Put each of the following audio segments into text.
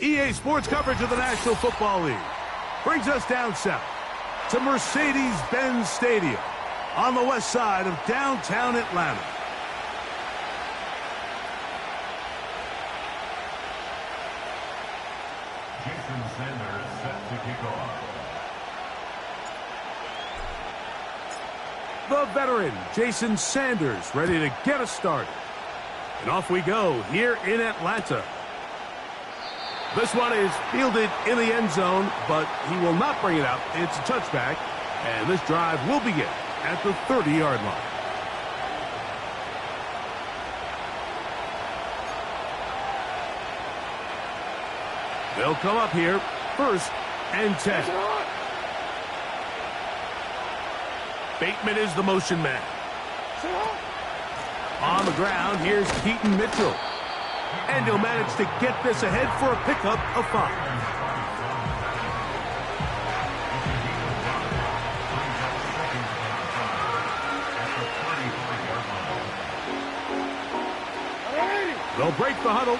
EA Sports coverage of the National Football League brings us down south to Mercedes-Benz Stadium on the west side of downtown Atlanta. Jason Sanders set to kick off. The veteran, Jason Sanders, ready to get us started. And off we go here in Atlanta. This one is fielded in the end zone, but he will not bring it out. It's a touchback, and this drive will begin at the 30-yard line. They'll come up here, 1st and 10. Bateman is the motion man. On the ground, here's Keaton Mitchell. And he'll manage to get this ahead for a pickup of 5. They'll break the huddle.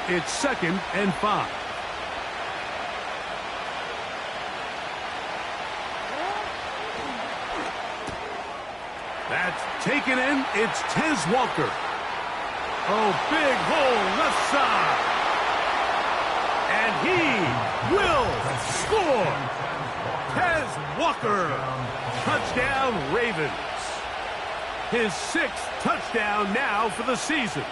It's 2nd and 5. That's taken in. It's Tez Walker. Oh, big hole left side. And he will score. Tez Walker. Touchdown, Ravens. His 6th touchdown now for the season.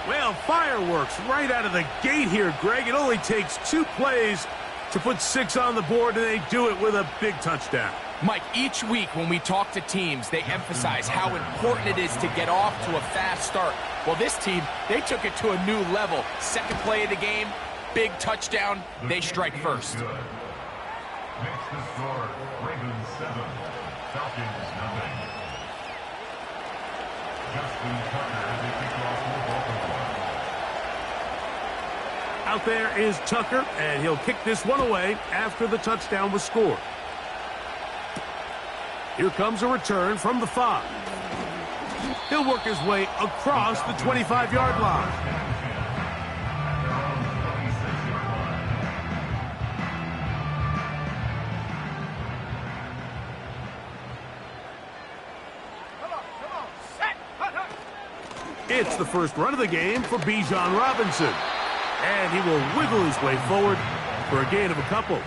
Well, fireworks right out of the gate here, Greg. It only takes 2 plays to put 6 on the board, and they do it with a big touchdown. Mike, each week when we talk to teams, they emphasize how important it is to get off to a fast start. Well, this team, they took it to a new level. 2nd play of the game, big touchdown, they strike first. Makes the score Ravens 7, Falcons 0. Justin Tucker as they kick off for Baltimore. Out there is Tucker, and he'll kick this one away after the touchdown was scored. Here comes a return from the 5. He'll work his way across the 25-yard line. It's the first run of the game for Bijan Robinson. And he will wiggle his way forward for a gain of a couple.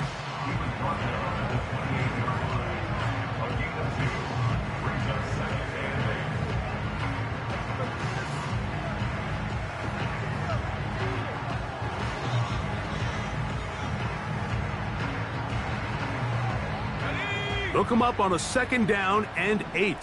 They'll come up on a 2nd down and 8.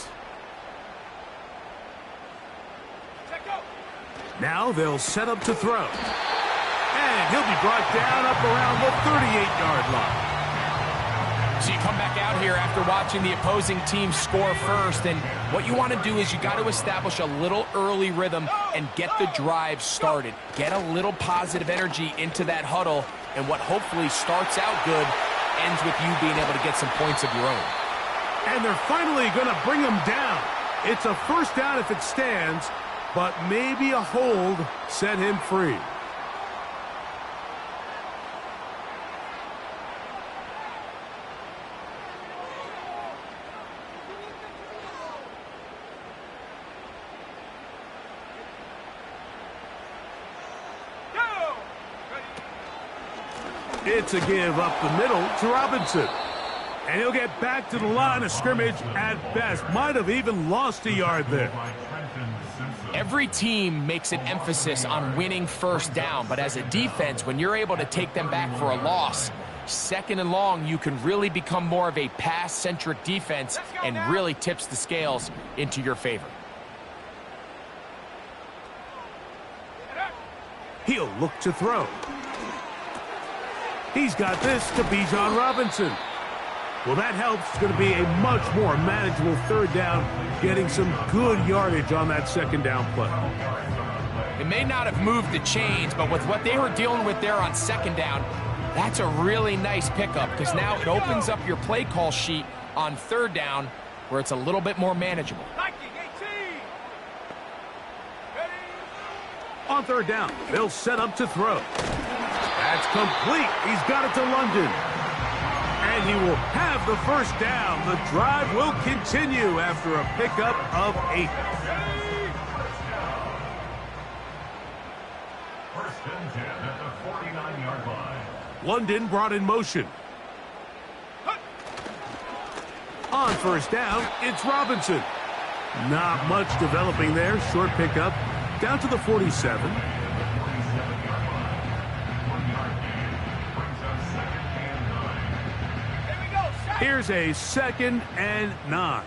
Now they'll set up to throw. And he'll be brought down up around the 38-yard line. So you come back out here after watching the opposing team score first, and what you want to do is you got to establish a little early rhythm and get the drive started. Get a little positive energy into that huddle, and what hopefully starts out good ends with you being able to get some points of your own. And they're finally going to bring him down. It's a 1st down if it stands, but maybe a hold set him free. It's a give up the middle to Robinson. And he'll get back to the line of scrimmage at best. Might have even lost a yard there. Every team makes an emphasis on winning 1st down, but as a defense, when you're able to take them back for a loss, 2nd and long, you can really become more of a pass-centric defense and really tips the scales into your favor. He'll look to throw. He's got this to Bijan Robinson. Well, that helps. It's going to be a much more manageable 3rd down, getting some good yardage on that 2nd down play. It may not have moved the chains, but with what they were dealing with there on 2nd down, that's a really nice pickup because now it opens up your play call sheet on 3rd down where it's a little bit more manageable. On 3rd down, they'll set up to throw. That's complete. He's got it to London. And he will have the first down. The drive will continue after a pickup of 8. First and 10 at the 49-yard line. London brought in motion. On first down, it's Robinson. Not much developing there. Short pickup. Down to the 47. Here's a 2nd and 9.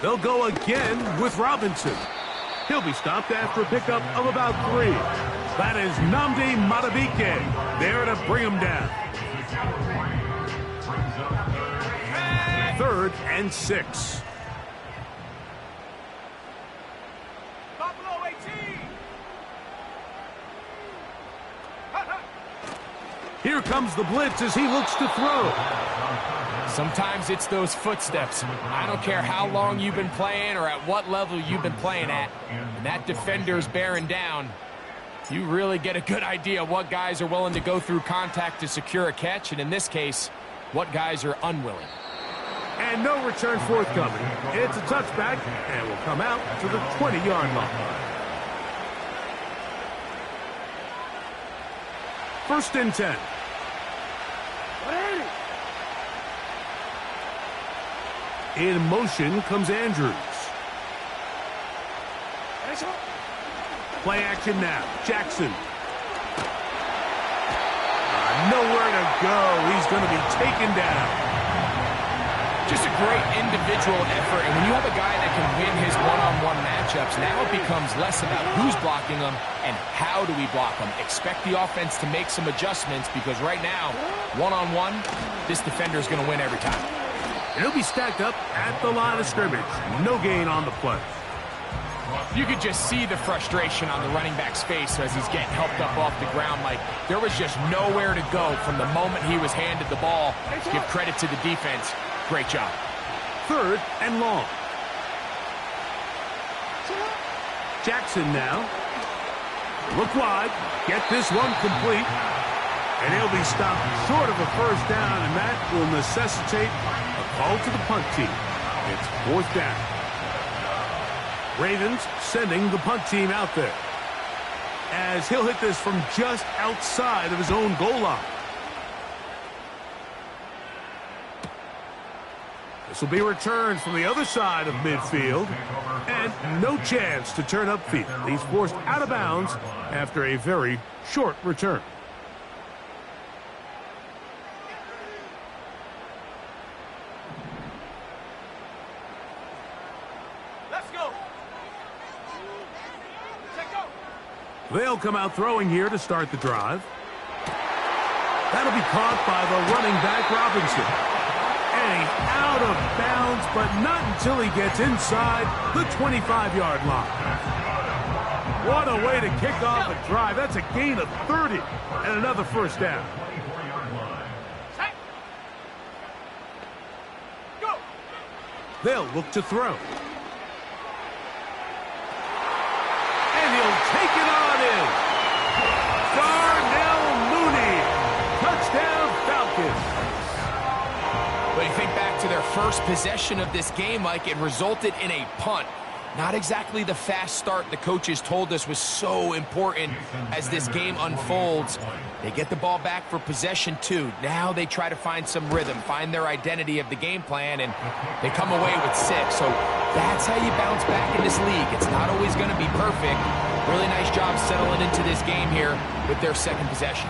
They'll go again with Robinson. He'll be stopped after a pickup of about 3. That is Nnamdi Madubuike there to bring him down. 3rd and 6. Here comes the blitz as he looks to throw. Sometimes it's those footsteps. I don't care how long you've been playing or at what level you've been playing at. And that defender's bearing down. You really get a good idea what guys are willing to go through contact to secure a catch, and in this case, what guys are unwilling. And no return forthcoming. It's a touchback and will come out to the 20-yard line. 1st and 10. In motion comes Andrews. Play action now. Jackson. Nowhere to go. He's going to be taken down. Just a great individual effort, and when you have a guy that can win his one-on-one matchups, now it becomes less about who's blocking him and how do we block him. Expect the offense to make some adjustments because right now, one-on-one, this defender is going to win every time. And he'll be stacked up at the line of scrimmage. No gain on the play. You could just see the frustration on the running back's face as he's getting helped up off the ground. Like there was just nowhere to go from the moment he was handed the ball. Give credit to the defense. Great job. 3rd and long. Jackson now. Look wide. Get this one complete. And he'll be stopped short of a first down, and that will necessitate a call to the punt team. It's 4th down. Ravens sending the punt team out there, as he'll hit this from just outside of his own goal line. This will be returned from the other side of midfield, and no chance to turn upfield. He's forced out of bounds after a very short return. They'll come out throwing here to start the drive. That'll be caught by the running back, Robinson. And he's out of bounds, but not until he gets inside the 25-yard line. What a way to kick off a drive. That's a gain of 30 and another first down. They'll look to throw. And he'll take it on in. Darnell Mooney. Touchdown Falcons. But you think back to their first possession of this game, Mike, it resulted in a punt. Not exactly the fast start the coaches told us was so important as this game unfolds. They get the ball back for possession 2. Now they try to find some rhythm, find their identity of the game plan, and they come away with 6. So that's how you bounce back in this league. It's not always going to be perfect. Really nice job settling into this game here with their second possession.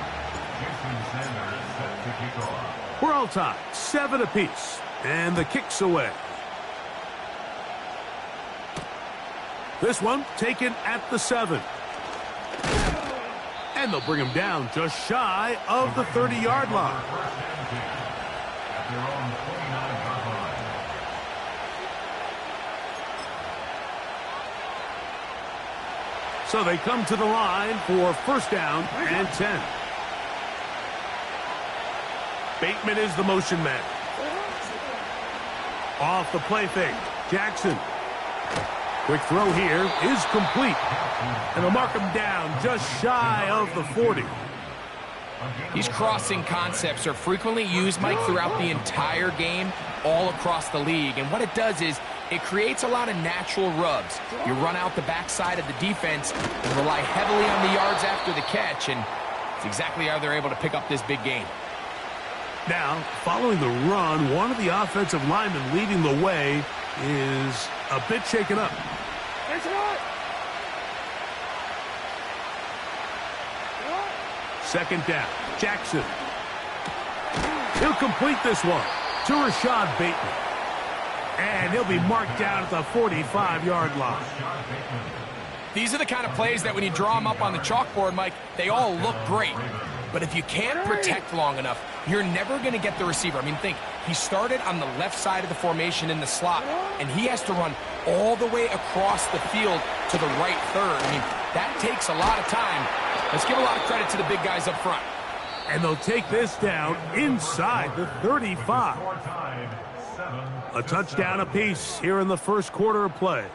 We're all tied, 7 apiece, and the kick's away. This one taken at the 7. And they'll bring him down just shy of the 30-yard line. So they come to the line for first down and 10. Bateman is the motion man. Off the play fake, Jackson. Quick throw here is complete. And they'll mark him down just shy of the 40. These crossing concepts are frequently used, Mike, throughout the entire game, all across the league. And what it does is it creates a lot of natural rubs. You run out the backside of the defense and rely heavily on the yards after the catch, and it's exactly how they're able to pick up this big game. Now, following the run, one of the offensive linemen leading the way is a bit shaken up. Second down, Jackson. He'll complete this one to Rashad Bateman. And he'll be marked down at the 45-yard line. These are the kind of plays that when you draw them up on the chalkboard, Mike, they all look great. But if you can't protect long enough, you're never going to get the receiver. I mean, think, he started on the left side of the formation in the slot, and he has to run all the way across the field to the right third. I mean, that takes a lot of time. Let's give a lot of credit to the big guys up front. And they'll take this down inside the 35. A touchdown apiece here in the first quarter of play.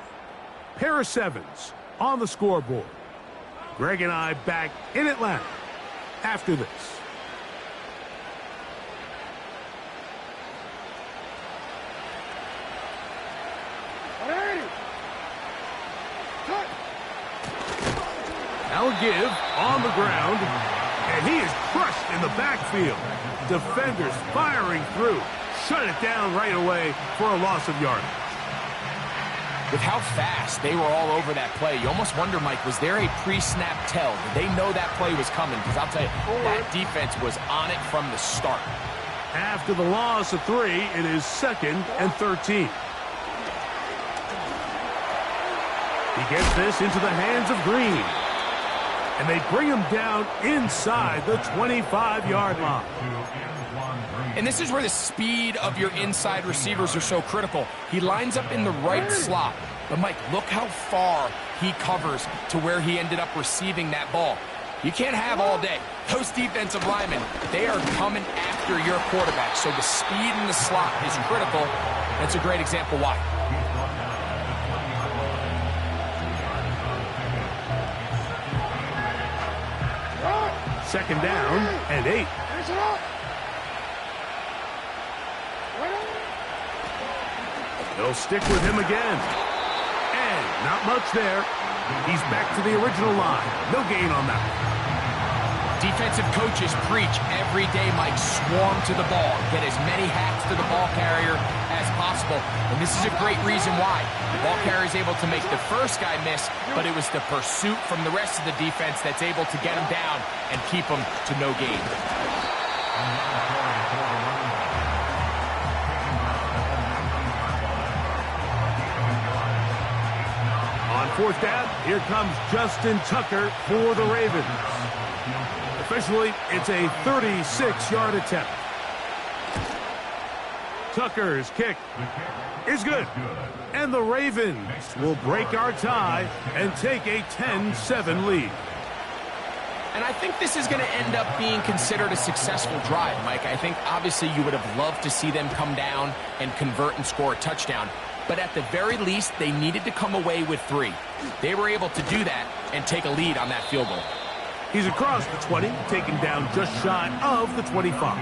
Pair of sevens on the scoreboard. Greg and I back in Atlanta after this. Now a give on the ground, and he is crushed in the backfield. Defenders firing through. Shut it down right away for a loss of yardage. With how fast they were all over that play, you almost wonder, Mike, was there a pre-snap tell? Did they know that play was coming? Because I'll tell you, that defense was on it from the start. After the loss of 3, it is 2nd and 13. He gets this into the hands of Green. And they bring him down inside the 25-yard line. And this is where the speed of your inside receivers are so critical. He lines up in the right slot. But, Mike, look how far he covers to where he ended up receiving that ball. You can't have all day. Those defensive linemen, they are coming after your quarterback. So the speed in the slot is critical. That's a great example why. Second down and 8. They'll stick with him again. And not much there. He's back to the original line. No gain on that. Defensive coaches preach every day, Mike, swarm to the ball. Get as many hats to the ball carrier as possible. And this is a great reason why. The ball carrier is able to make the first guy miss, but it was the pursuit from the rest of the defense that's able to get him down and keep him to no gain. On 4th down, here comes Justin Tucker for the Ravens. Officially, it's a 36-yard attempt. Tucker's kick is good. And the Ravens will break our tie and take a 10-7 lead. And I think this is going to end up being considered a successful drive, Mike. I think obviously you would have loved to see them come down and convert and score a touchdown. But at the very least, they needed to come away with 3. They were able to do that and take a lead on that field goal. He's across the 20, taken down just shy of the 25.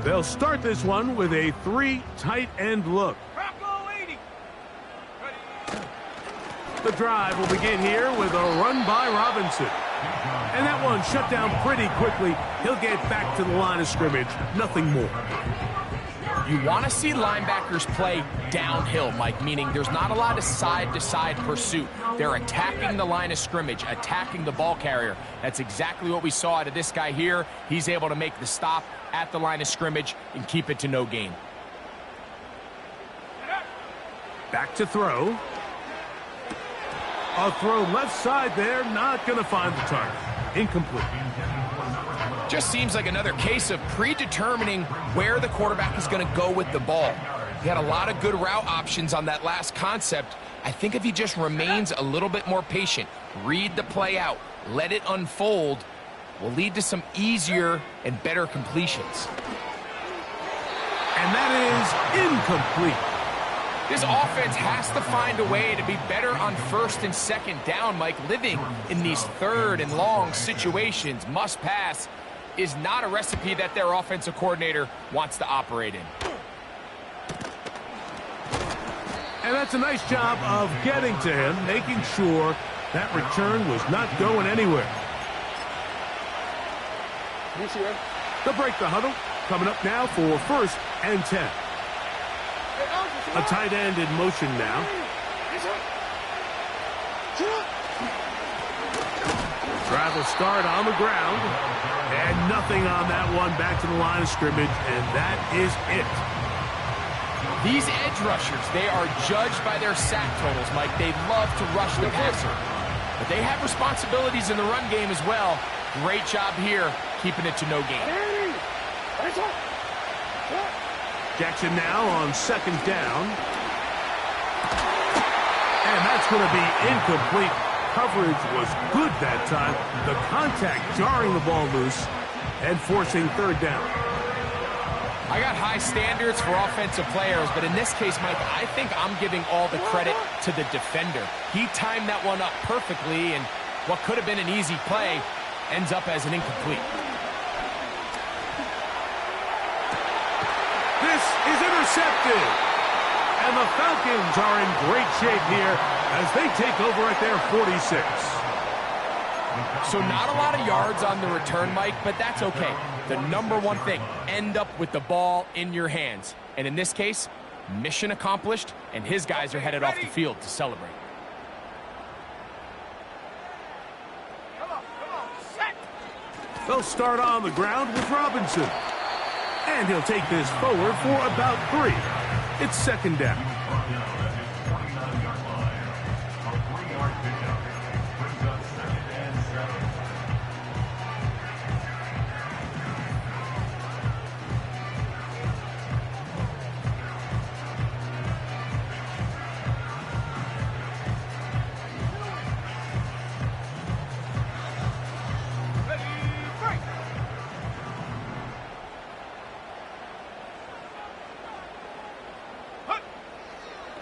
They'll start this one with a 3 tight end look. The drive will begin here with a run by Robinson. And that one shut down pretty quickly. He'll get back to the line of scrimmage. Nothing more. You want to see linebackers play downhill, Mike, meaning there's not a lot of side-to-side pursuit. They're attacking the line of scrimmage, attacking the ball carrier. That's exactly what we saw out of this guy here. He's able to make the stop at the line of scrimmage and keep it to no gain. Back to throw. A throw left side there, not going to find the target. Incomplete. Just seems like another case of predetermining where the quarterback is going to go with the ball. He had a lot of good route options on that last concept. I think if he just remains a little bit more patient, read the play out, let it unfold, will lead to some easier and better completions. And that is incomplete. This offense has to find a way to be better on first and second down, Mike. Living in these third and long situations, must pass, is not a recipe that their offensive coordinator wants to operate in. And that's a nice job of getting to him, making sure that return was not going anywhere. They'll break the huddle. Coming up now for 1st and 10. A tight end in motion now. Drive will start on the ground. And nothing on that one. Back to the line of scrimmage, and that is it. These edge rushers, they are judged by their sack totals, Mike. They love to rush the passer. But they have responsibilities in the run game as well. Great job here, keeping it to no gain. Jackson now on 2nd down. And that's going to be incomplete. Coverage was good that time. The contact jarring the ball loose and forcing 3rd down. I got high standards for offensive players, but in this case, Mike, I think I'm giving all the credit to the defender. He timed that one up perfectly, and what could have been an easy play ends up as an incomplete. This is intercepted. And the Falcons are in great shape here as they take over at their 46. So not a lot of yards on the return, Mike, but that's okay. The number one thing, end up with the ball in your hands. And in this case, mission accomplished, and his guys are headed off the field to celebrate. They'll start on the ground with Robinson. And he'll take this forward for about 3. It's 2nd down.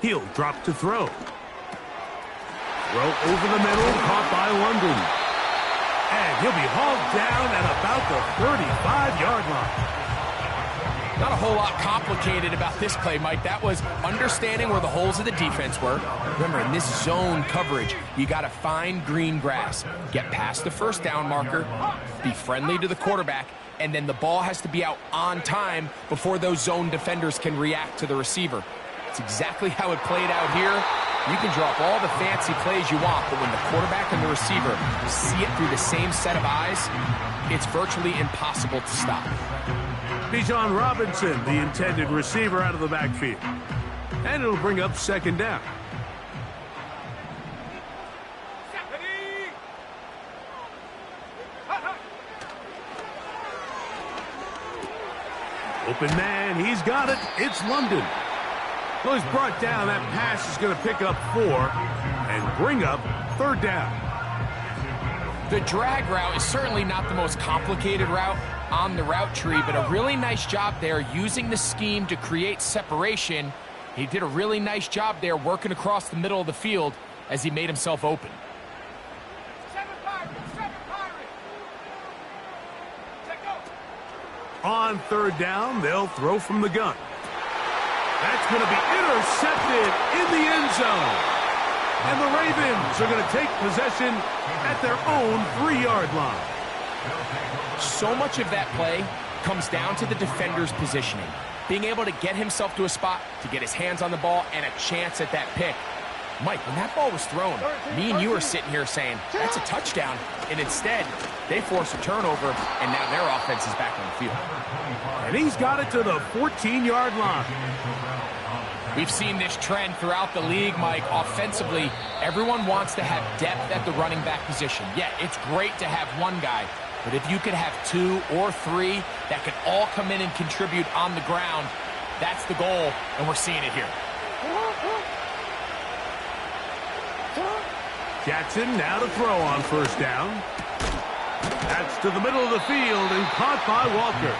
He'll drop to throw. Throw over the middle, caught by London. And he'll be hauled down at about the 35-yard line. Not a whole lot complicated about this play, Mike. That was understanding where the holes of the defense were. Remember, in this zone coverage, you got to find green grass, get past the 1st down marker, be friendly to the quarterback, and then the ball has to be out on time before those zone defenders can react to the receiver. It's exactly how it played out here. You can draw up all the fancy plays you want, but when the quarterback and the receiver see it through the same set of eyes, it's virtually impossible to stop. Bijan Robinson, the intended receiver, out of the backfield. And it'll bring up 2nd down. Open man, he's got it. It's London. Well, he's brought down. That pass is going to pick up 4 and bring up 3rd down. The drag route is certainly not the most complicated route on the route tree, but a really nice job there using the scheme to create separation. He did a really nice job there working across the middle of the field as he made himself open. On 3rd down, they'll throw from the gun. That's going to be intercepted in the end zone. And the Ravens are going to take possession at their own 3-yard line. So much of that play comes down to the defender's positioning. Being able to get himself to a spot, to get his hands on the ball, and a chance at that pick. Mike, when that ball was thrown, me and you were sitting here saying, that's a touchdown. And instead, they force a turnover, and now their offense is back on the field. And he's got it to the 14-yard line. We've seen this trend throughout the league, Mike. Offensively, everyone wants to have depth at the running back position. Yeah, it's great to have one guy, but if you could have 2 or 3 that could all come in and contribute on the ground, that's the goal, and we're seeing it here. Jackson now to throw on first down. That's to the middle of the field and caught by Walker.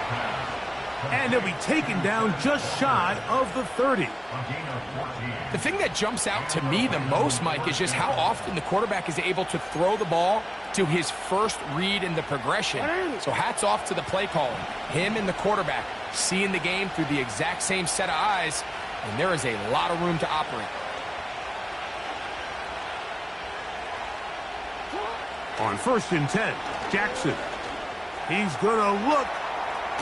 And he'll be taken down just shy of the 30. The thing that jumps out to me the most, Mike, is just how often the quarterback is able to throw the ball to his first read in the progression. So hats off to the play calling. Him and the quarterback seeing the game through the exact same set of eyes, and there is a lot of room to operate. On 1st and 10, Jackson. He's going to look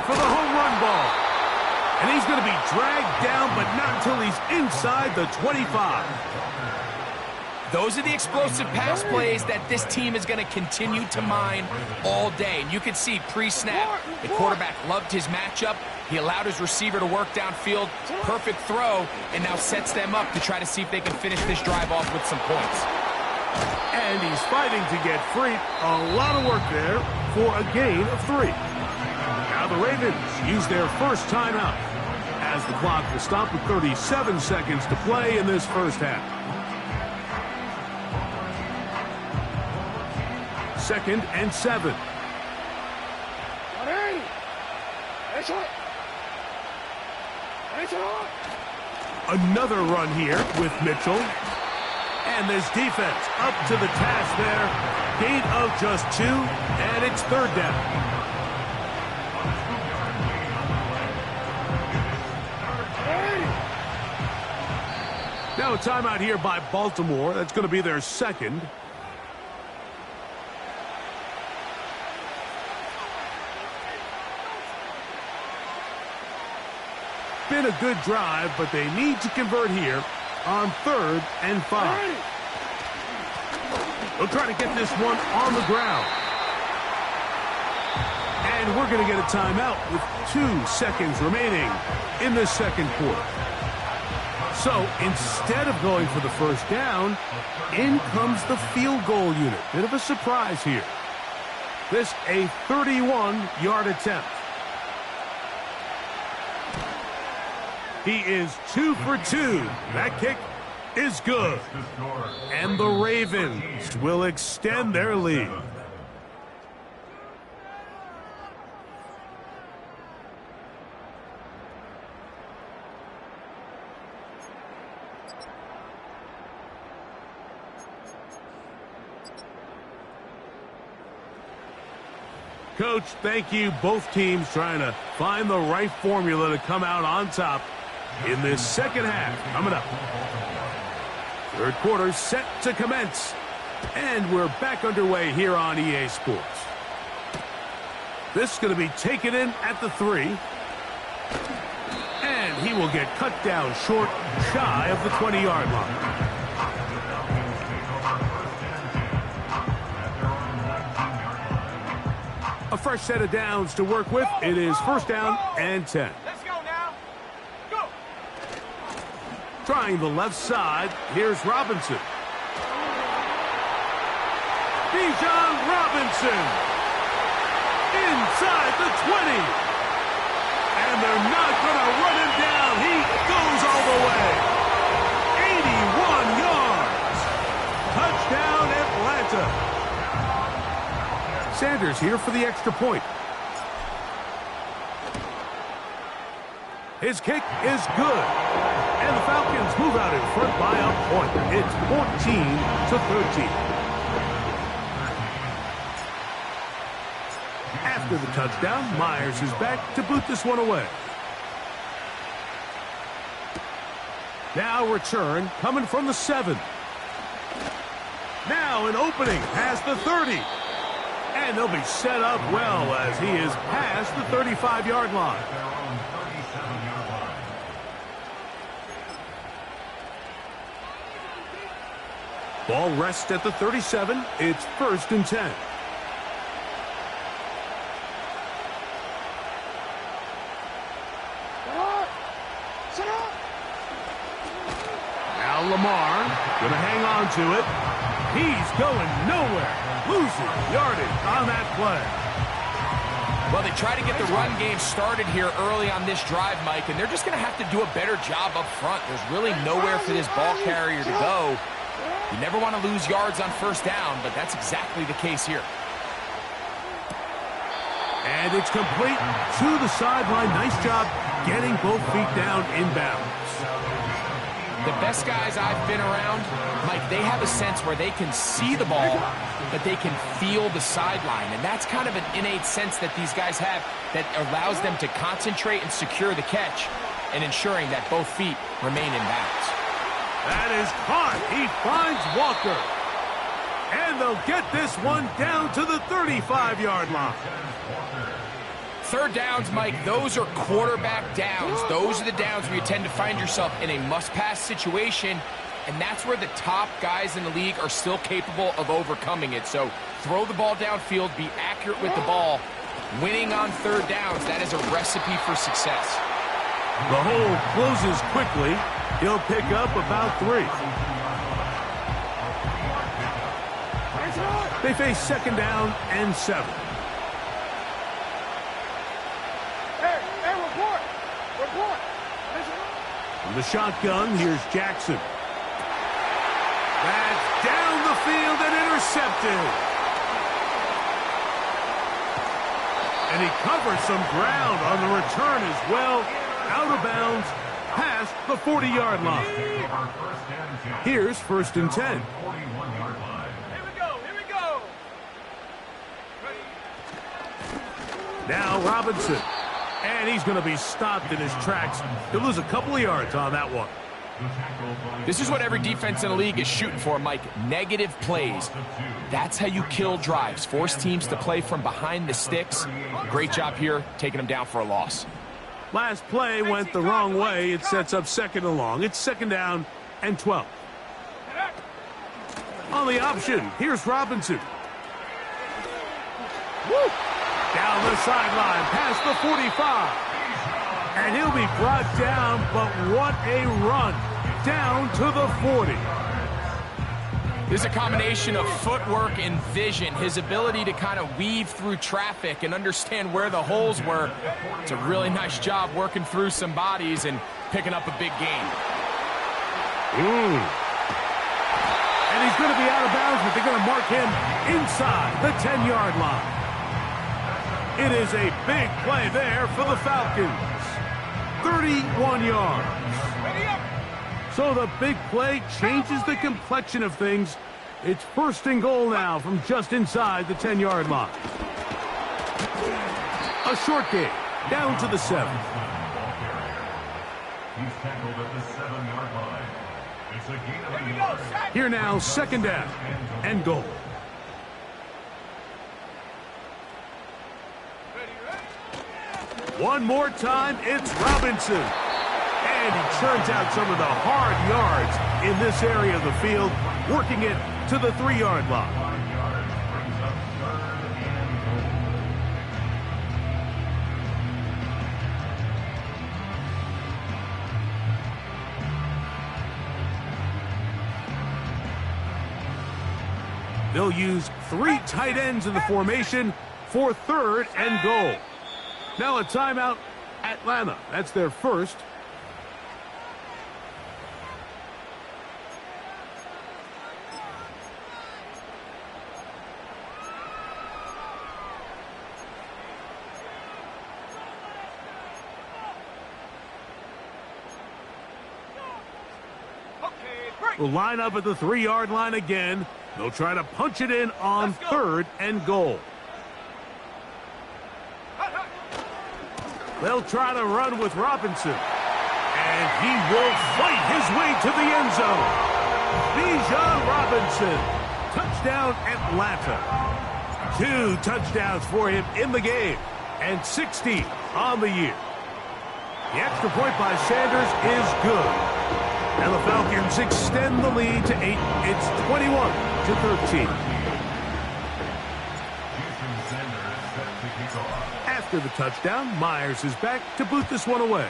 for the home run ball. And he's going to be dragged down, but not until he's inside the 25. Those are the explosive pass plays that this team is going to continue to mine all day. And you can see pre-snap, the quarterback loved his matchup. He allowed his receiver to work downfield. Perfect throw, and now sets them up to try to see if they can finish this drive off with some points. And he's fighting to get free. A lot of work there for a gain of 3. Now the Ravens use their first timeout as the clock will stop with 37 seconds to play in this first half. 2nd and 7. Another run here with Mitchell. And this defense up to the task there. Gain of just 2, and it's 3rd down. Now a timeout here by Baltimore. That's going to be their 2nd. Been a good drive, but they need to convert here on 3rd and 5. They'll try to get this one on the ground. And we're going to get a timeout with 2 seconds remaining in the 2nd quarter. So instead of going for the first down, in comes the field goal unit. Bit of a surprise here. This a 31-yard attempt. He is 2 for 2. That kick is good. And the Ravens will extend their lead. Coach, thank you. Both teams trying to find the right formula to come out on top in this second half. Coming up. 3rd quarter set to commence. And we're back underway here on EA Sports. This is going to be taken in at the 3. And he will get cut down short, shy of the 20-yard line. A fresh set of downs to work with. It is 1st down and 10. Let's go now. Go. Trying the left side. Here's Robinson. Bijan Robinson. Inside the 20. And they're not going to run him down. He goes all the way. 81 yards. Touchdown, Atlanta. Sanders here for the extra point. His kick is good. And the Falcons move out in front by a point. It's 14-13. After the touchdown, Myers is back to boot this one away. Now return coming from the 7. Now an opening past the 30. And they'll be set up well as he is past the 35-yard line. Ball rests at the 37. It's 1st and 10. Now Lamar going to hang on to it. He's going nowhere. Losing yardage on that play. Well, they try to get the run game started here early on this drive, Mike, and they're just going to have to do a better job up front. There's really nowhere for this ball carrier to go. You never want to lose yards on first down, but that's exactly the case here. And it's complete to the sideline. Nice job getting both feet down in bounds. The best guys I've been around, Mike, they have a sense where they can see the ball, but they can feel the sideline. And that's kind of an innate sense that these guys have that allows them to concentrate and secure the catch and ensuring that both feet remain in bounds. That is caught. He finds Walker. And they'll get this one down to the 35-yard line. Third downs, Mike, those are quarterback downs. Those are the downs where you tend to find yourself in a must-pass situation, and that's where the top guys in the league are still capable of overcoming it. So throw the ball downfield, be accurate with the ball. Winning on third downs, that is a recipe for success. The hole closes quickly. He'll pick up about 3. They face second down and 7. From the shotgun, here's Jackson. That's down the field and intercepted. And he covers some ground on the return as well. Out of bounds, past the 40-yard line. Here's first and 10. Here we go. Now Robinson. And he's going to be stopped in his tracks. He'll lose a couple of yards on that one. This is what every defense in the league is shooting for, Mike. Negative plays. That's how you kill drives. Force teams to play from behind the sticks. Great job here, taking them down for a loss. Last play went the wrong way. It sets up second and long. It's second down and 12. On the option, here's Robinson. Woo! Down the sideline, past the 45. And he'll be brought down, but what a run. Down to the 40. This is a combination of footwork and vision. His ability to kind of weave through traffic and understand where the holes were. It's a really nice job working through some bodies and picking up a big gain. And he's going to be out of bounds, but they're going to mark him inside the 10-yard line. It is a big play there for the Falcons. 31 yards. So the big play changes the complexion of things. It's first and goal now from just inside the 10-yard line. A short game, down to the 7. He's tackled at the 7-yard line. It's a gain of a yard. Here now, second down and goal. One more time, it's Robinson. And he churns out some of the hard yards in this area of the field, working it to the 3-yard line. 5 yards brings up third and goal. They'll use 3 tight ends in the formation for third and goal. Now a timeout, Atlanta. That's their first. Will line up at the 3-yard line again. They'll try to punch it in on third and goal. They'll try to run with Robinson. And he will fight his way to the end zone. Bijan Robinson. Touchdown Atlanta. 2 touchdowns for him in the game. And 60 on the year. The extra point by Sanders is good. And the Falcons extend the lead to 8. It's 21-13. After the touchdown, Myers is back to boot this one away.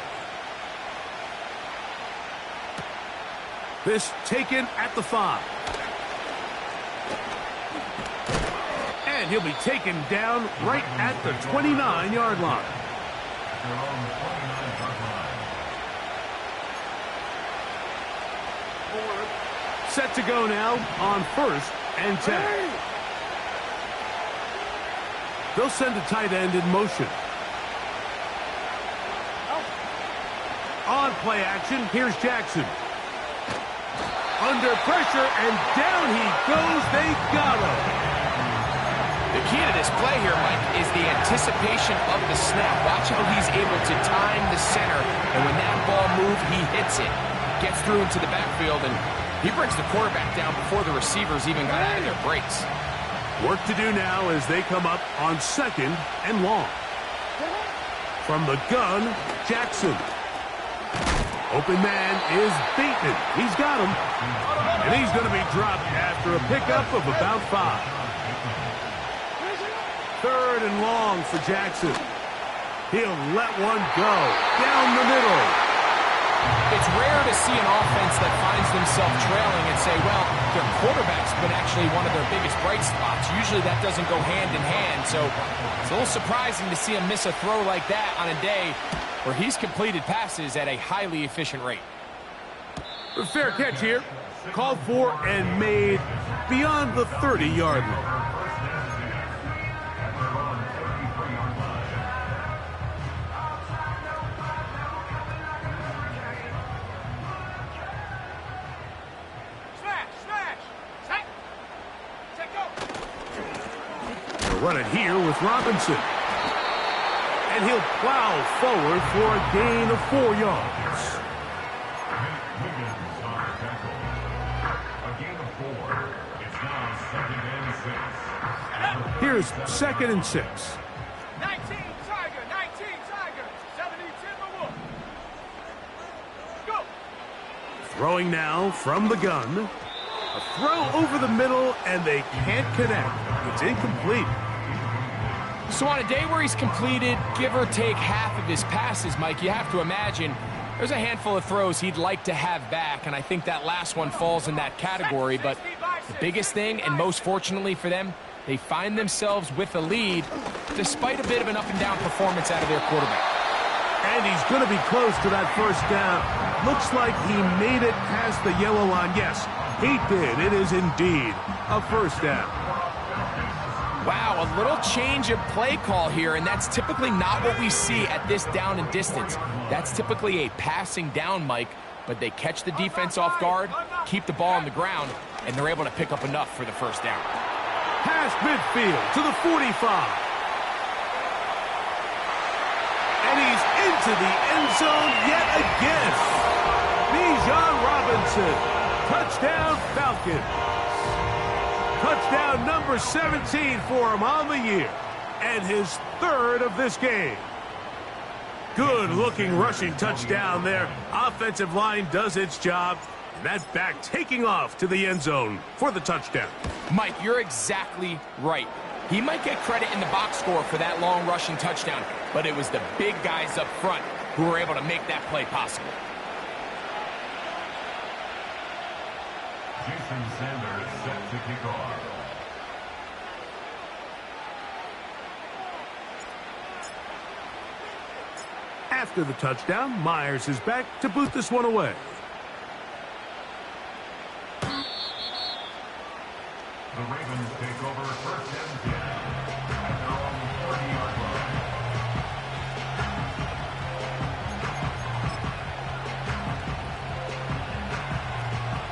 This taken at the 5. And he'll be taken down right at the 29-yard line. They're on the 29-yard line. Set to go now on 1st and 10. They'll send a tight end in motion. On play action, here's Jackson. Under pressure, and down he goes. They got him. The key to this play here, Mike, is the anticipation of the snap. Watch how he's able to time the center, and when that ball moves, he hits it. Gets through into the backfield, and he brings the quarterback down before the receivers even got out of their breaks. Work to do now as they come up on 2nd and long. From the gun, Jackson. Open man is Bateman. He's got him. And he's going to be dropped after a pickup of about 5. 3rd and long for Jackson. He'll let one go down the middle. It's rare to see an offense that finds themselves trailing and say, well, their quarterback's been actually one of their biggest bright spots. Usually that doesn't go hand in hand, so it's a little surprising to see him miss a throw like that on a day where he's completed passes at a highly efficient rate. Fair catch here. Called for and made beyond the 30-yard line. Run it here with Robinson. And he'll plow forward for a gain of 4 yards. A gain of 4. It's now 2nd and 6. Here's 2nd and 6. 19 Tiger, 19 Tiger, 70 Timberwolf. Go. Throwing now from the gun. A throw over the middle, and they can't connect. It's incomplete. So on a day where he's completed, give or take half of his passes, Mike, you have to imagine there's a handful of throws he'd like to have back, and I think that last one falls in that category. But the biggest thing, and most fortunately for them, they find themselves with a lead despite a bit of an up-and-down performance out of their quarterback. And he's going to be close to that 1st down. Looks like he made it past the yellow line. Yes, he did. It is indeed a 1st down. Wow, a little change of play call here, and that's typically not what we see at this down and distance. That's typically a passing down, Mike, but they catch the defense off guard, keep the ball on the ground, and they're able to pick up enough for the 1st down. Past midfield to the 45. And he's into the end zone yet again. Bijan Robinson. Touchdown Falcons. Touchdown number 17 for him on the year. And his 3rd of this game. Good-looking rushing touchdown there. Offensive line does its job. And that back taking off to the end zone for the touchdown. Mike, you're exactly right. He might get credit in the box score for that long rushing touchdown, but it was the big guys up front who were able to make that play possible. Jason Sanders set to kick off. After the touchdown, Myers is back to boot this one away. The Ravens take over 1st and 10 at their own 30-yard line.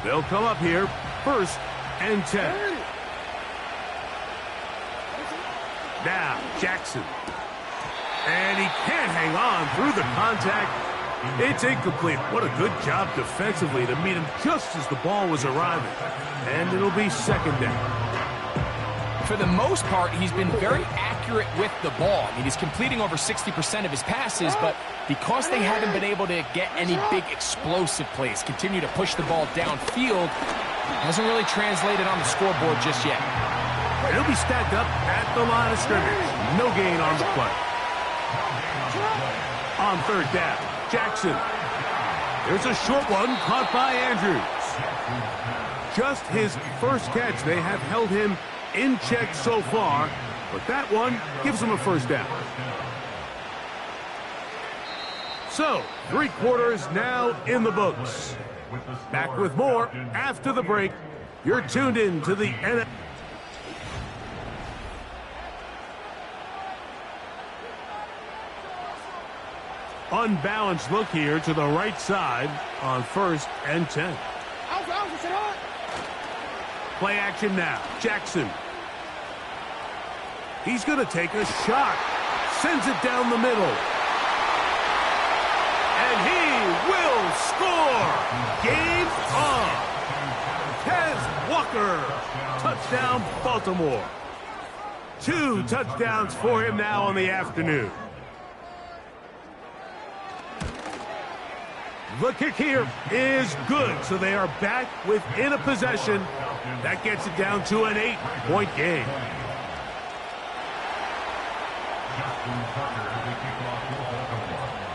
They'll come up here, 1st and 10. Now, Jackson. And he can't hang on through the contact. It's incomplete. What a good job defensively to meet him just as the ball was arriving. And it'll be 2nd down. For the most part, he's been very accurate with the ball. I mean, he's completing over 60% of his passes, but because they haven't been able to get any big explosive plays, continue to push the ball downfield, hasn't really translated on the scoreboard just yet. He'll be stacked up at the line of scrimmage. No gain on the play. On 3rd down, Jackson. There's a short one caught by Andrews. Just his 1st catch. They have held him in check so far, but that one gives him a 1st down. So, 3 quarters now in the books. Back with more after the break. You're tuned in to the NFL. Unbalanced look here to the right side on 1st and 10. Play action now. Jackson. He's going to take a shot. Sends it down the middle. And he will score. Game on. Tez Walker. Touchdown, Baltimore. 2 touchdowns for him now on the afternoon. The kick here is good, so they are back within a possession. That gets it down to an 8-point game.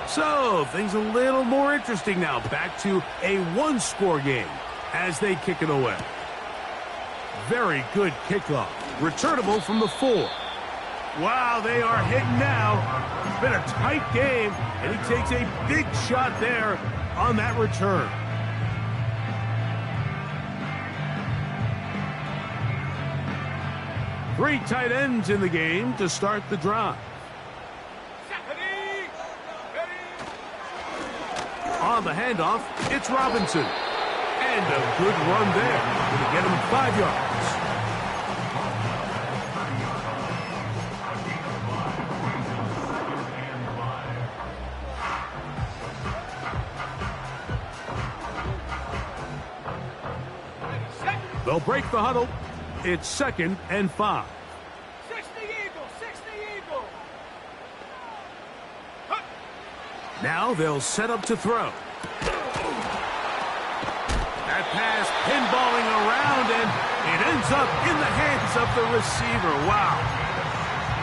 So, things a little more interesting now. Back to a 1-score game as they kick it away. Very good kickoff. Returnable from the 4. Wow, they are hitting now. It's been a tight game, and he takes a big shot there on that return. Three tight ends in the game to start the drive. On the handoff, it's Robinson. And a good run there. Going to get him 5 yards. They'll break the huddle. It's 2nd and 5. 60 Eagle, 60 Eagle. Now they'll set up to throw. That pass pinballing around, and it ends up in the hands of the receiver. Wow.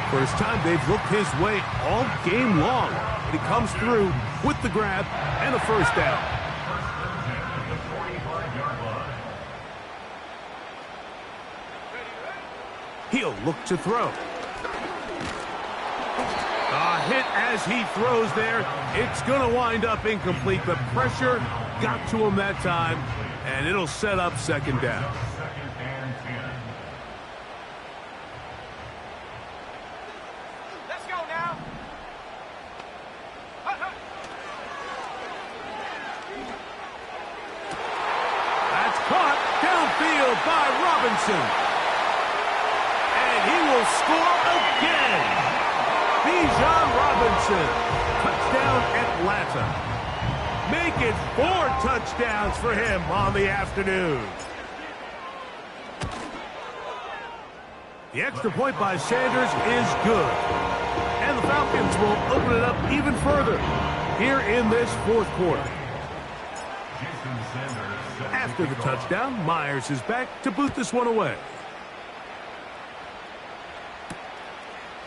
First time they've looked his way all game long. And he comes through with the grab and a first down. He'll look to throw. A hit as he throws there. It's going to wind up incomplete. The pressure got to him that time, and it'll set up 2nd down. Let's go now. That's caught downfield by Robinson. He will score again. Bijan Robinson. Touchdown, Atlanta. Make it 4 touchdowns for him on the afternoon. The extra point by Sanders is good. And the Falcons will open it up even further here in this 4th quarter. After the touchdown, Myers is back to boot this one away.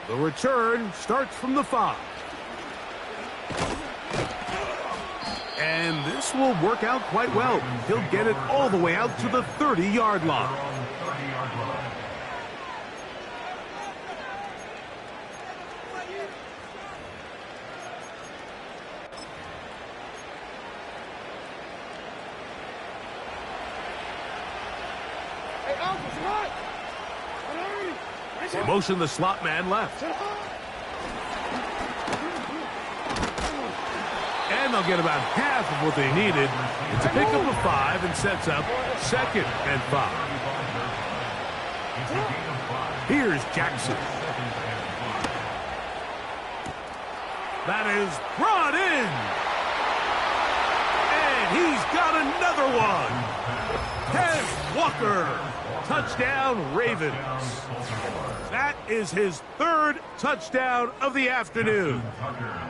The return starts from the 5. And this will work out quite well. He'll get it all the way out to the 30-yard line. Hey, Uncle, what? They motion the slot man left. And they'll get about half of what they needed. It's a pickup of 5 and sets up 2nd and 5. Here's Jackson. That is brought in. And he's got another one. Tez Walker. Touchdown, Ravens. That is his 3rd touchdown of the afternoon.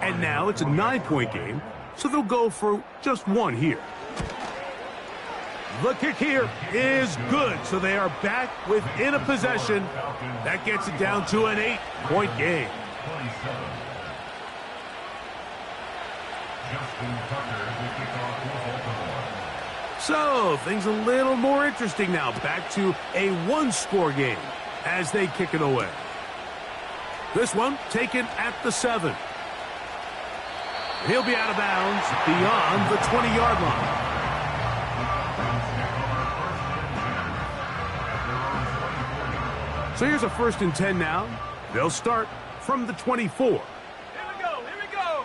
And now it's a 9-point game, so they'll go for just 1 here. The kick here is good, so they are back within a possession. That gets it down to an 8-point game. So, things a little more interesting now. Back to a 1-score game as they kick it away. This one taken at the 7. He'll be out of bounds beyond the 20-yard line. So here's a 1st and 10 now. They'll start from the 24. Here we go, here we go.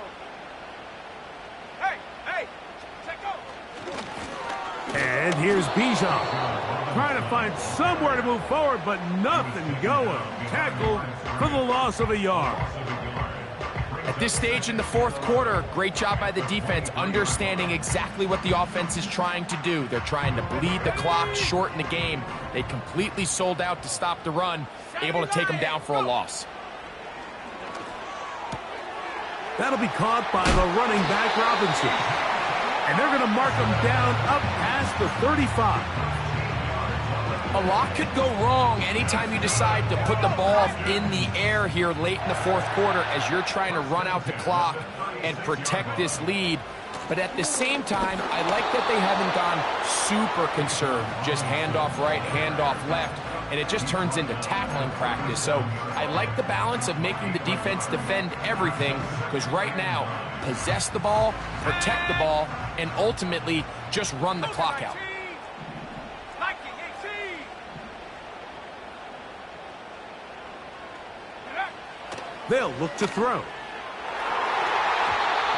Hey, check go. And here's Bijan. Trying to find somewhere to move forward, but nothing going. Tackle for the loss of a yard. At this stage in the 4th quarter, great job by the defense, understanding exactly what the offense is trying to do. They're trying to bleed the clock, shorten the game. They completely sold out to stop the run, able to take them down for a loss. That'll be caught by the running back, Robinson. And they're going to mark him down up past the 35. A lot could go wrong anytime you decide to put the ball in the air here late in the 4th quarter as you're trying to run out the clock and protect this lead. But at the same time, I like that they haven't gone super conserved. Just handoff right, handoff left, and it just turns into tackling practice. So I like the balance of making the defense defend everything, because right now, possess the ball, protect the ball, and ultimately just run the clock out. They'll look to throw.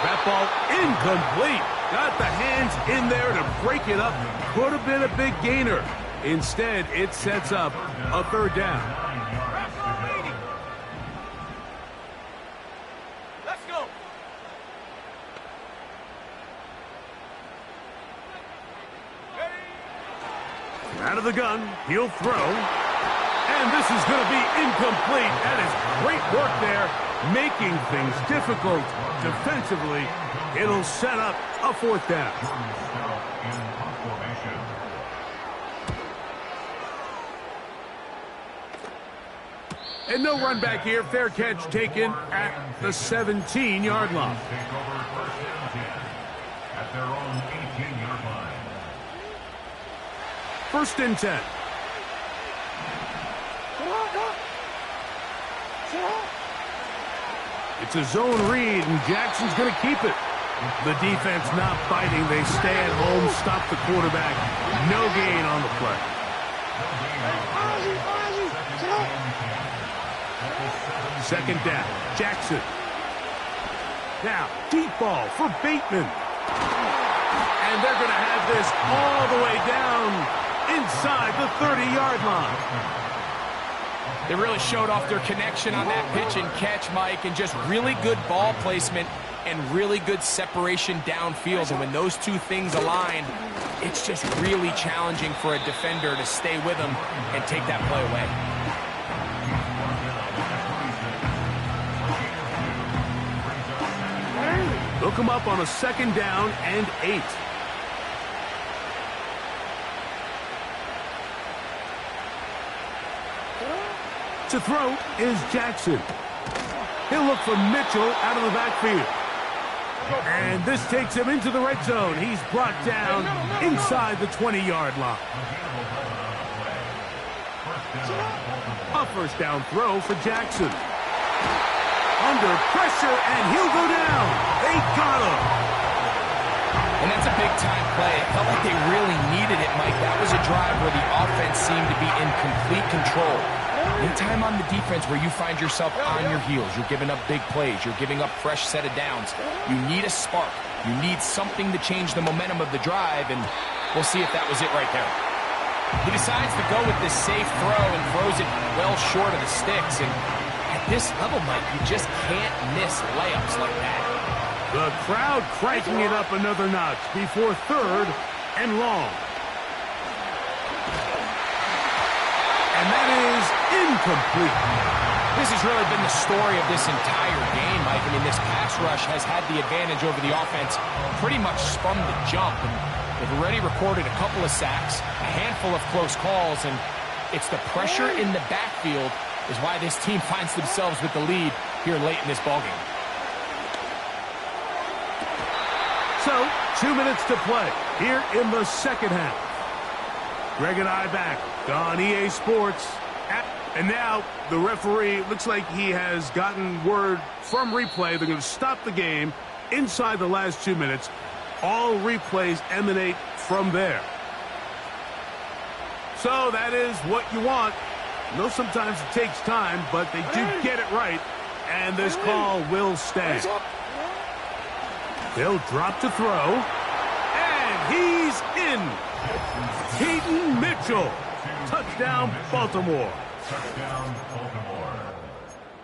That ball incomplete. Got the hands in there to break it up. Could have been a big gainer. Instead, it sets up a 3rd down. Let's go. Out of the gun, he'll throw. And this is going to be incomplete. That is great work there, making things difficult defensively. It'll set up a 4th down. And no run back here. Fair catch taken at the 17-yard line. Take over 1st and 10 at their own 18-yard line. 1st and 10. It's a zone read, and Jackson's going to keep it. The defense not fighting. They stay at home, stop the quarterback. No gain on the play. Second down, Jackson. Now, deep ball for Bateman. And they're going to have this all the way down inside the 30-yard line. They really showed off their connection on that pitch and catch, Mike, and just really good ball placement and really good separation downfield. And when those two things align, it's just really challenging for a defender to stay with them and take that play away. Look him up on a 2nd down and 8. To throw is Jackson. He'll look for Mitchell out of the backfield. And this takes him into the red zone. He's brought down inside the 20-yard line. A 1st down throw for Jackson. Under pressure, and he'll go down. They got him. And that's a big-time play. It felt like they really needed it, Mike. That was a drive where the offense seemed to be in complete control. Anytime on the defense where you find yourself on your heels, you're giving up big plays, you're giving up fresh set of downs, you need a spark. You need something to change the momentum of the drive, and we'll see if that was it right there. He decides to go with this safe throw and throws it well short of the sticks. And at this level, Mike, you just can't miss layups like that. The crowd cranking it up another notch before 3rd and long. And that is incomplete. This has really been the story of this entire game, Mike. I mean, this pass rush has had the advantage over the offense pretty much from the jump. And they've already recorded a couple of sacks, a handful of close calls, and it's the pressure in the backfield is why this team finds themselves with the lead here late in this ballgame. So, 2 minutes to play here in the 2nd half. Greg and I back on EA Sports. And now the referee looks like he has gotten word from replay. They're going to stop the game inside the last 2 minutes. All replays emanate from there. So that is what you want. I know sometimes it takes time, but they do get it right, and this call will stand. They'll drop to throw, and he's in. Peyton Mitchell, touchdown Baltimore. Touchdown, Baltimore.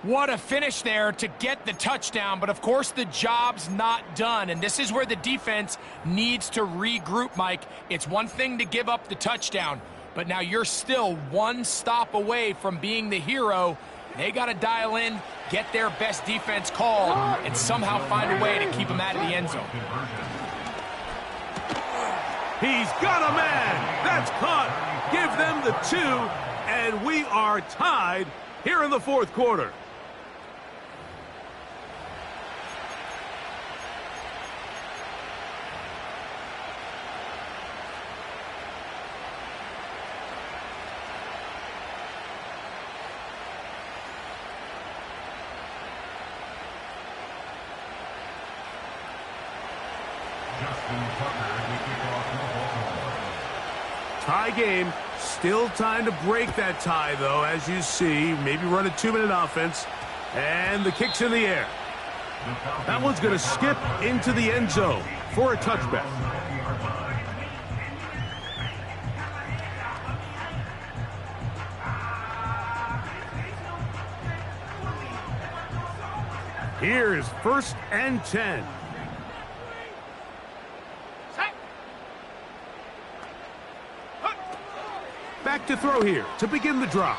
What a finish there to get the touchdown, but of course the job's not done, and this is where the defense needs to regroup, Mike. It's one thing to give up the touchdown, but now you're still one stop away from being the hero. They got to dial in, get their best defense call, and somehow find a way to keep them out of the end zone. He's got a man. That's caught. Give them the 2, and we are tied here in the fourth quarter. Tie game. Still time to break that tie, though, as you see. Maybe run a 2-minute offense. And the kick's in the air. That one's going to skip into the end zone for a touchback. Here's 1st and 10. Back to throw here to begin the drive.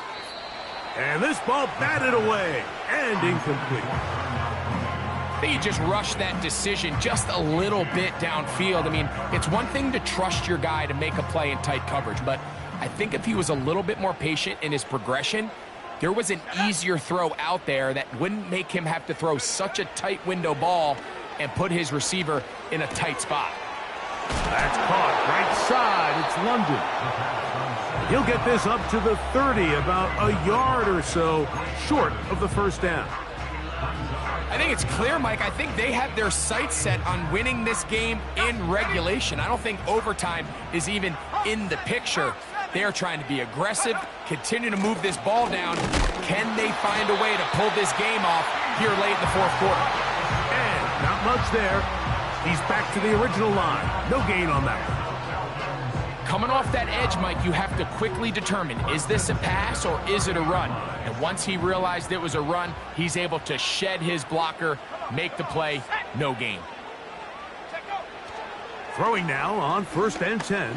And this ball batted away and incomplete. I think you just rushed that decision just a little bit downfield. I mean, it's one thing to trust your guy to make a play in tight coverage, but I think if he was a little bit more patient in his progression, there was an easier throw out there that wouldn't make him have to throw such a tight window ball and put his receiver in a tight spot. That's caught right side. It's London. He'll get this up to the 30, about a yard or so short of the first down. I think it's clear, Mike. I think they have their sights set on winning this game in regulation. I don't think overtime is even in the picture. They are trying to be aggressive, continue to move this ball down. Can they find a way to pull this game off here late in the fourth quarter? And not much there. He's back to the original line. No gain on that one. Coming off that edge, Mike, you have to quickly determine, is this a pass or is it a run? And once he realized it was a run, he's able to shed his blocker, make the play, no gain. Throwing now on 1st and 10.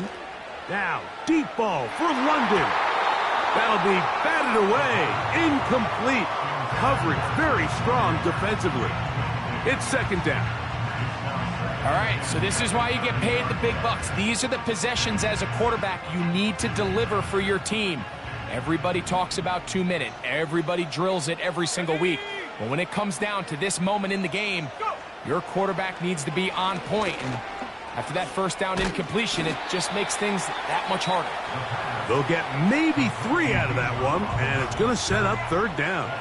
Now, deep ball for London. That'll be batted away. Incomplete. Coverage very strong defensively. It's 2nd down. All right, so this is why you get paid the big bucks. These are the possessions as a quarterback you need to deliver for your team. Everybody talks about 2-minute. Everybody drills it every single week. But when it comes down to this moment in the game, your quarterback needs to be on point. And after that first down incompletion, it just makes things that much harder. They'll get maybe 3 out of that one, and it's going to set up 3rd down.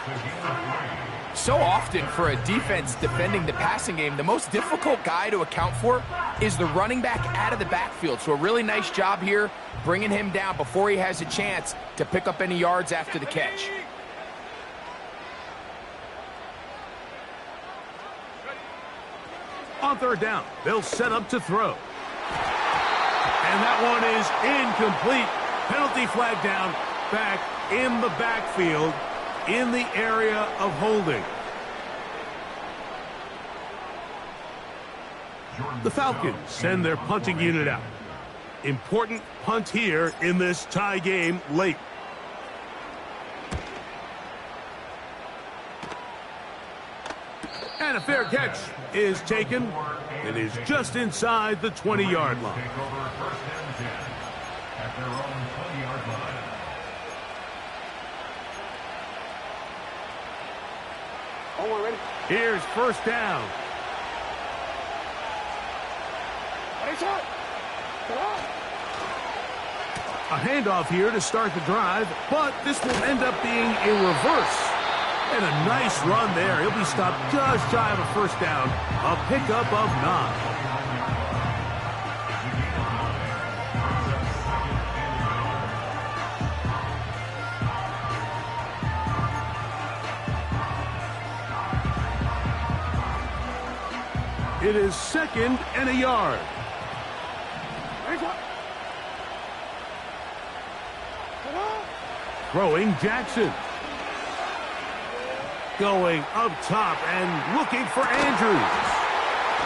So often for a defense defending the passing game, the most difficult guy to account for is the running back out of the backfield. So a really nice job here bringing him down before he has a chance to pick up any yards after the catch. On 3rd down, they'll set up to throw. And that one is incomplete. Penalty flag down, back in the backfield, in the area of holding. The Falcons send their punting unit out. Important punt here in this tie game late. And a fair catch is taken. It is just inside the 20-yard line. Take over 1st and 10 at their own 20-yard line. Here's 1st down. A handoff here to start the drive, but this will end up being a reverse. And a nice run there. He'll be stopped just shy of a 1st down. A pickup of 9. It is 2nd and a yard. Throwing Jackson. Going up top and looking for Andrews.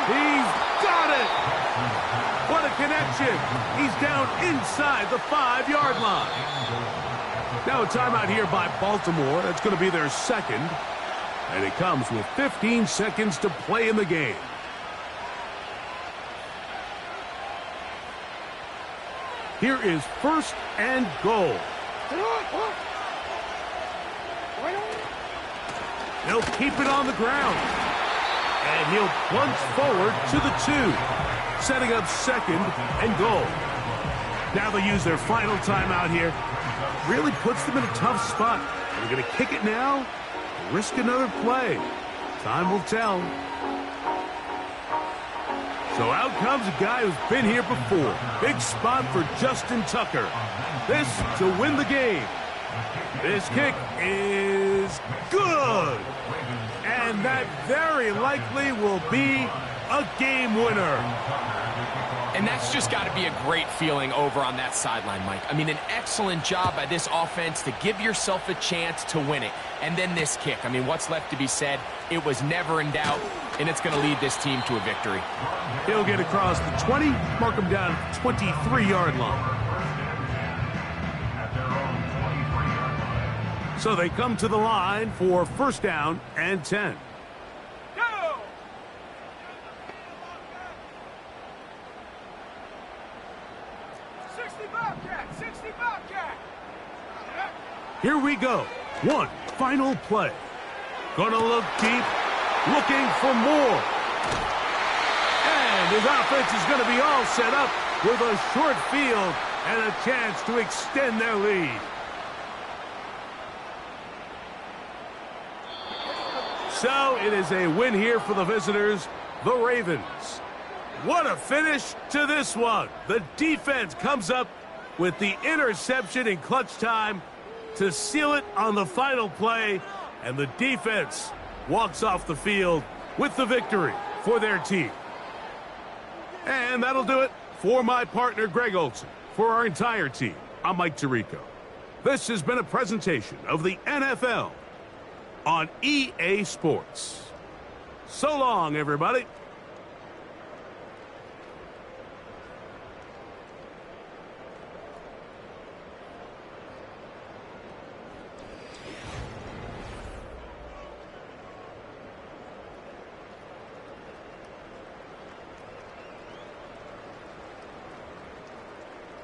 He's got it. What a connection. He's down inside the 5-yard line. Now a timeout here by Baltimore. That's going to be their 2nd. And it comes with 15 seconds to play in the game. Here is 1st and goal. He'll keep it on the ground. And he'll plunge forward to the 2. Setting up 2nd and goal. Now they'll use their final timeout here. Really puts them in a tough spot. They're going to kick it now. Risk another play. Time will tell. So out comes a guy who's been here before. Big spot for Justin Tucker. This to win the game. This kick is good. And that very likely will be a game winner. And that's just got to be a great feeling over on that sideline, Mike. I mean, an excellent job by this offense to give yourself a chance to win it. And then this kick. I mean, what's left to be said? It was never in doubt, and it's going to lead this team to a victory. He'll get across the 20, mark him down at the 23-yard line. So they come to the line for 1st down and 10. Go! Here we go. One final play. Gonna look deep, looking for more. And his offense is going to be all set up with a short field and a chance to extend their lead. So it is a win here for the visitors, the Ravens. What a finish to this one. The defense comes up with the interception in clutch time to seal it on the final play, and the defense walks off the field with the victory for their team. And that'll do it for my partner, Greg Olson. For our entire team, I'm Mike Tirico. This has been a presentation of the NFL on EA Sports. So long, everybody.